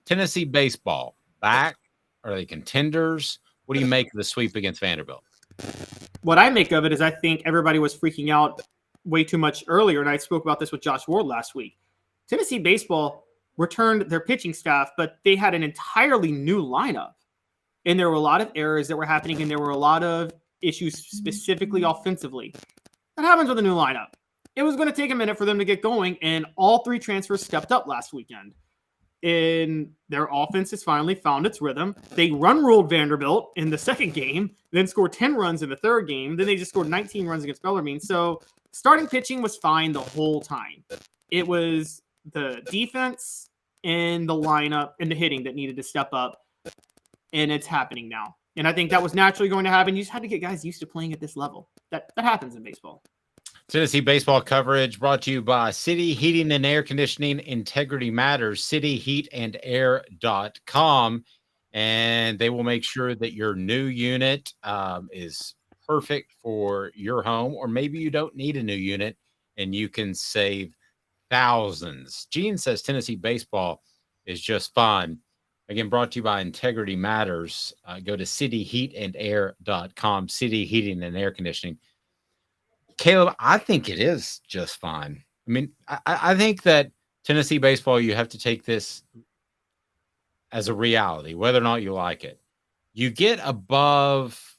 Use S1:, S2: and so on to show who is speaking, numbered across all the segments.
S1: Tennessee baseball, back? Are they contenders? What do you make of the sweep against Vanderbilt?
S2: What I make of it is I think everybody was freaking out way too much earlier, and I spoke about this with Josh Ward last week. Tennessee baseball returned their pitching staff, but they had an entirely new lineup. And there were a lot of errors that were happening, and there were a lot of issues specifically offensively. That happens with a new lineup. It was going to take a minute for them to get going, and all three transfers stepped up last weekend. And their offense has finally found its rhythm. They run-ruled Vanderbilt in the second game, then scored 10 runs in the third game. Then they just scored 19 runs against Bellarmine. So starting pitching was fine the whole time. It was the defense and the lineup and the hitting that needed to step up, and it's happening now. And I think that was naturally going to happen. You just had to get guys used to playing at this level. That happens in baseball.
S1: Tennessee baseball coverage brought to you by City Heating and Air Conditioning. Integrity matters. cityheatandair.com. And they will make sure that your new unit is perfect for your home, or maybe you don't need a new unit and you can save thousands. Gene says Tennessee baseball is just fun. Again, brought to you by Integrity Matters. Go to cityheatandair.com. City Heating and Air Conditioning. Caleb, I think it is just fine. I mean, I think that Tennessee baseball, you have to take this as a reality, whether or not you like it. You get above,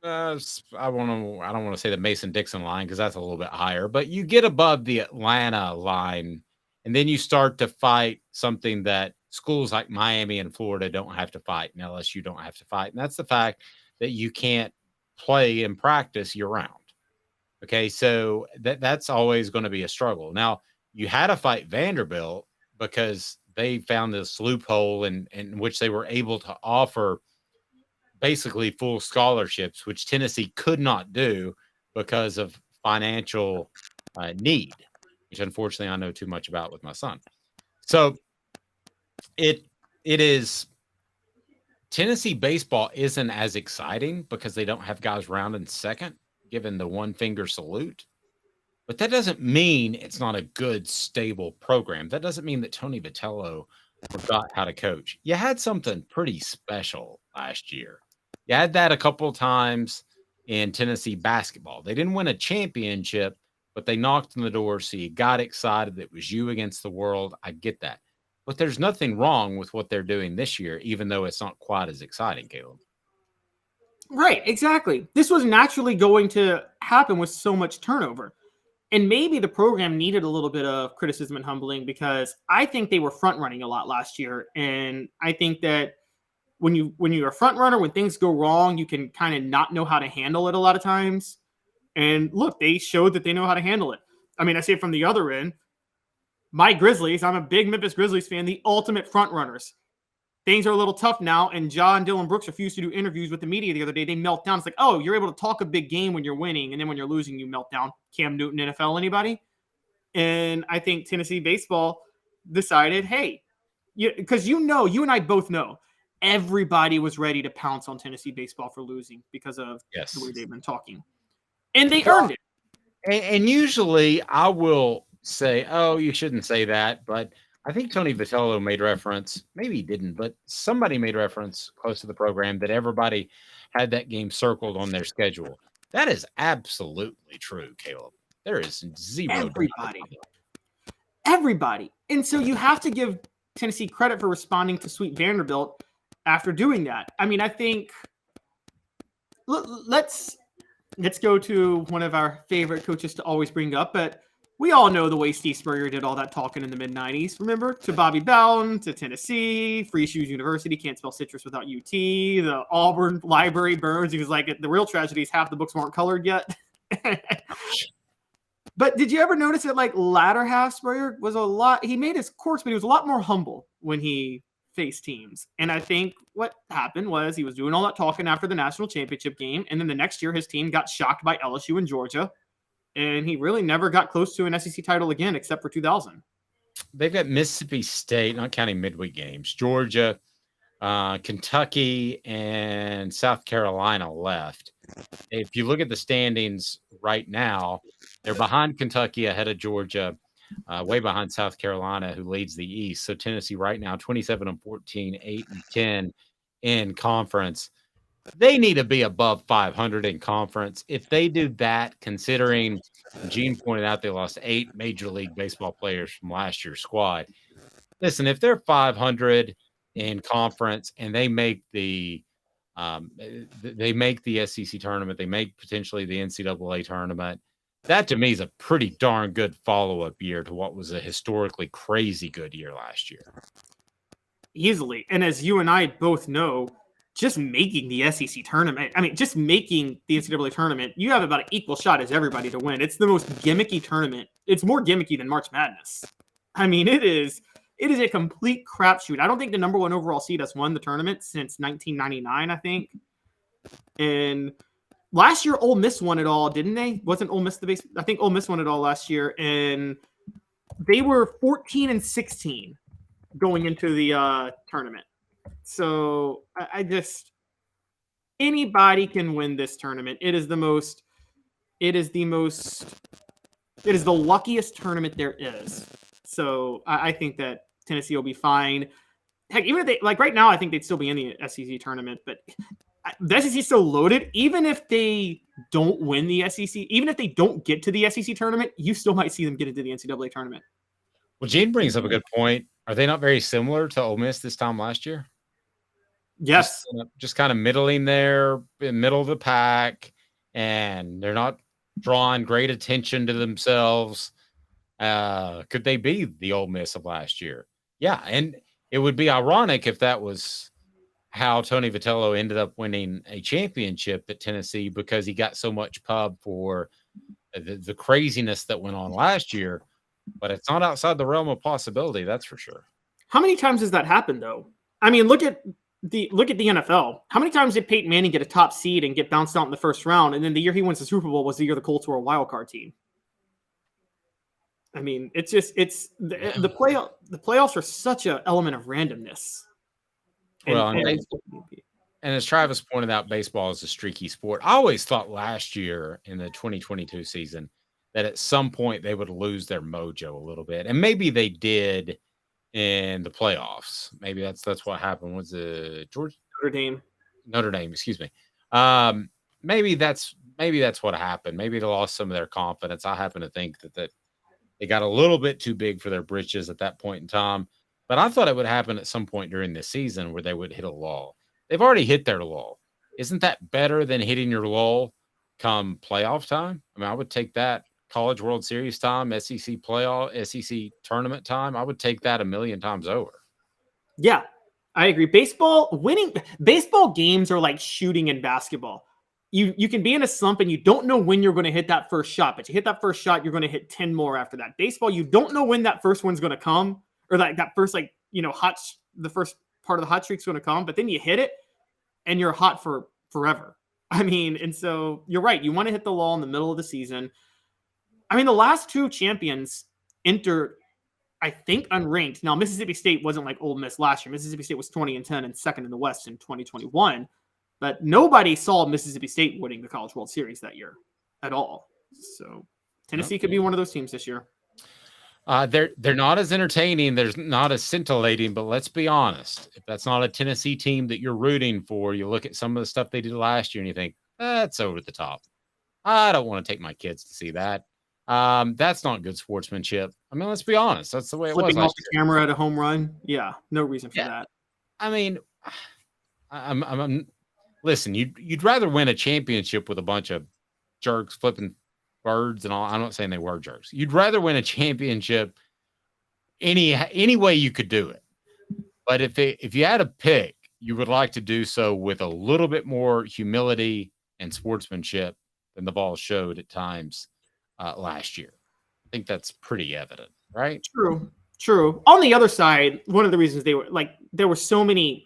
S1: I don't want to say the Mason-Dixon line because that's a little bit higher, but you get above the Atlanta line, and then you start to fight something that schools like Miami and Florida don't have to fight, and LSU don't have to fight. And that's the fact that you can't play and practice year-round. Okay, so that's always going to be a struggle. Now, you had to fight Vanderbilt because they found this loophole in which they were able to offer basically full scholarships, which Tennessee could not do because of financial need, which unfortunately I know too much about with my son. So it is Tennessee baseball isn't as exciting because they don't have guys rounding second, given the one finger salute. But that doesn't mean it's not a good, stable program. That doesn't mean that Tony Vitello forgot how to coach. You had something pretty special last year. You had that a couple of times in Tennessee basketball. They didn't win a championship, but they knocked on the door, so you got excited. It was you against the world. I get that. But there's nothing wrong with what they're doing this year, even though it's not quite as exciting, Caleb.
S2: Right, exactly. This was naturally going to happen with so much turnover. And maybe the program needed a little bit of criticism and humbling because I think they were front running a lot last year. And I think that when you're a front runner, when things go wrong, you can kind of not know how to handle it a lot of times. And look, they showed that they know how to handle it. I mean, I say it from the other end. My Grizzlies, I'm a big Memphis Grizzlies fan, the ultimate front runners. Things are a little tough now, and John Dylan Brooks refused to do interviews with the media the other day. They melt down. It's like, oh, you're able to talk a big game when you're winning, and then when you're losing, you melt down. Cam Newton, NFL, anybody? And I think Tennessee baseball decided, hey, because you and I both know, everybody was ready to pounce on Tennessee baseball for losing because of the way they've been talking. And they earned it.
S1: And usually I will say, oh, you shouldn't say that, but I think Tony Vitello made reference, maybe he didn't, but somebody made reference close to the program that everybody had that game circled on their schedule. That is absolutely true, Caleb. There is zero.
S2: Everybody. And so you have to give Tennessee credit for responding to sweep Vanderbilt after doing that. I mean, I think let's go to one of our favorite coaches to always bring up, but we all know the way Steve Spurrier did all that talking in the mid-'90s. Remember? To Bobby Bowden, to Tennessee, Free Shoes University, can't spell citrus without UT, the Auburn Library Burns. He was like, the real tragedy is half the books weren't colored yet. But did you ever notice that, like, latter half Spurrier was he made his course, but he was a lot more humble when he faced teams. And I think what happened was he was doing all that talking after the national championship game, and then the next year his team got shocked by LSU and Georgia. And he really never got close to an SEC title again, except for 2000.
S1: They've got Mississippi State, not counting midweek games, Georgia, Kentucky, and South Carolina left. If you look at the standings right now, they're behind Kentucky, ahead of Georgia. way behind South Carolina, who leads the East. So Tennessee right now, 27-14, 8-10 in conference. They need to be above 500 in conference. If they do that, considering Gene pointed out they lost 8 Major League Baseball players from last year's squad. Listen, if they're 500 in conference and they make the SEC tournament, they make potentially the NCAA tournament, that to me is a pretty darn good follow-up year to what was a historically crazy good year last year.
S2: Easily. And as you and I both know, just making the SEC tournament, just making the NCAA tournament, you have about an equal shot as everybody to win. It's the most gimmicky tournament. It's more gimmicky than March Madness. It is a complete crapshoot. I don't think the number 1 overall seed has won the tournament since 1999, I think. And last year, Ole Miss won it all, didn't they? Wasn't Ole Miss the base? I think Ole Miss won it all last year, and they were 14-16 going into the tournament. So I just, anybody can win this tournament. It is the luckiest tournament there is. So I think that Tennessee will be fine. Heck, even if they, like right now, I think they'd still be in the SEC tournament, but the SEC is so loaded. Even if they don't win the SEC, even if they don't get to the SEC tournament, you still might see them get into the NCAA tournament.
S1: Well, Gene brings up a good point. Are they not very similar to Ole Miss this time last year?
S2: Yes.
S1: Just kind of middling there, in middle of the pack, and they're not drawing great attention to themselves. Could they be the Ole Miss of last year? Yeah, and it would be ironic if that was how Tony Vitello ended up winning a championship at Tennessee, because he got so much pub for the craziness that went on last year. But it's not outside the realm of possibility, that's for sure.
S2: How many times has that happened, though? Look at the NFL. How many times did Peyton Manning get a top seed and get bounced out in the first round, and then the year he wins the Super Bowl was the year the Colts were a wild card team? The playoffs are such an element of randomness.
S1: And as Travis pointed out, baseball is a streaky sport. I always thought last year in the 2022 season that at some point they would lose their mojo a little bit, and maybe they did in the playoffs. Maybe that's what happened. Was it Notre Dame, excuse me. Maybe that's what happened. Maybe they lost some of their confidence. I happen to think that they got a little bit too big for their britches at that point in time. But I thought it would happen at some point during the season where they would hit a lull. They've already hit their lull. Isn't that better than hitting your lull come playoff time? I would take that. College World Series time, SEC playoff, SEC tournament time. I would take that 1,000,000 times over.
S2: Yeah, I agree. Baseball games are like shooting in basketball. You can be in a slump and you don't know when you're going to hit that first shot, but you hit that first shot, you're going to hit 10 more after that. Baseball, you don't know when that first one's going to come, or that first the first part of the hot streak's going to come, but then you hit it and you're hot for forever. And so you're right. You want to hit the lull in the middle of the season. The last 2 champions entered, I think, unranked. Now, Mississippi State wasn't like Ole Miss last year. Mississippi State was 20-10 and second in the West in 2021. But nobody saw Mississippi State winning the College World Series that year at all. So Tennessee could be one of those teams this year.
S1: They're not as entertaining. They're not as scintillating, but let's be honest. If that's not a Tennessee team that you're rooting for, you look at some of the stuff they did last year and you think, that's over the top. I don't want to take my kids to see that. That's not good sportsmanship. Let's be honest. That's the way it was.
S2: Flipping off the camera at a home run. Yeah, no reason for that.
S1: Listen, you'd rather win a championship with a bunch of jerks flipping birds and all. I'm not saying they were jerks. You'd rather win a championship any way you could do it. But if you had a pick, you would like to do so with a little bit more humility and sportsmanship than the Vols showed at times last year. I think that's pretty evident, right?
S2: True. On the other side, one of the reasons there were so many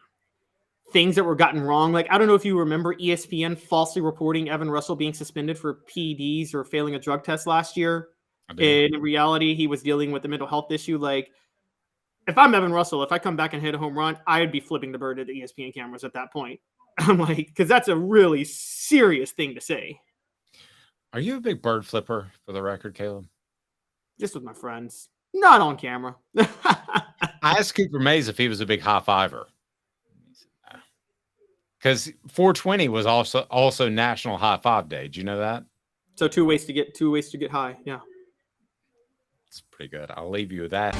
S2: things that were gotten wrong. I don't know if you remember ESPN falsely reporting Evan Russell being suspended for PEDs or failing a drug test last year. And in reality, he was dealing with a mental health issue. If I'm Evan Russell, if I come back and hit a home run, I'd be flipping the bird at the ESPN cameras at that point. Because that's a really serious thing to say.
S1: Are you a big bird flipper, for the record, Caleb?
S2: Just with my friends. Not on camera.
S1: I asked Cooper Mays if he was a big high fiver. Because 420 was also National High Five Day. Did you know that?
S2: So two ways to get high. Yeah.
S1: It's pretty good. I'll leave you with that.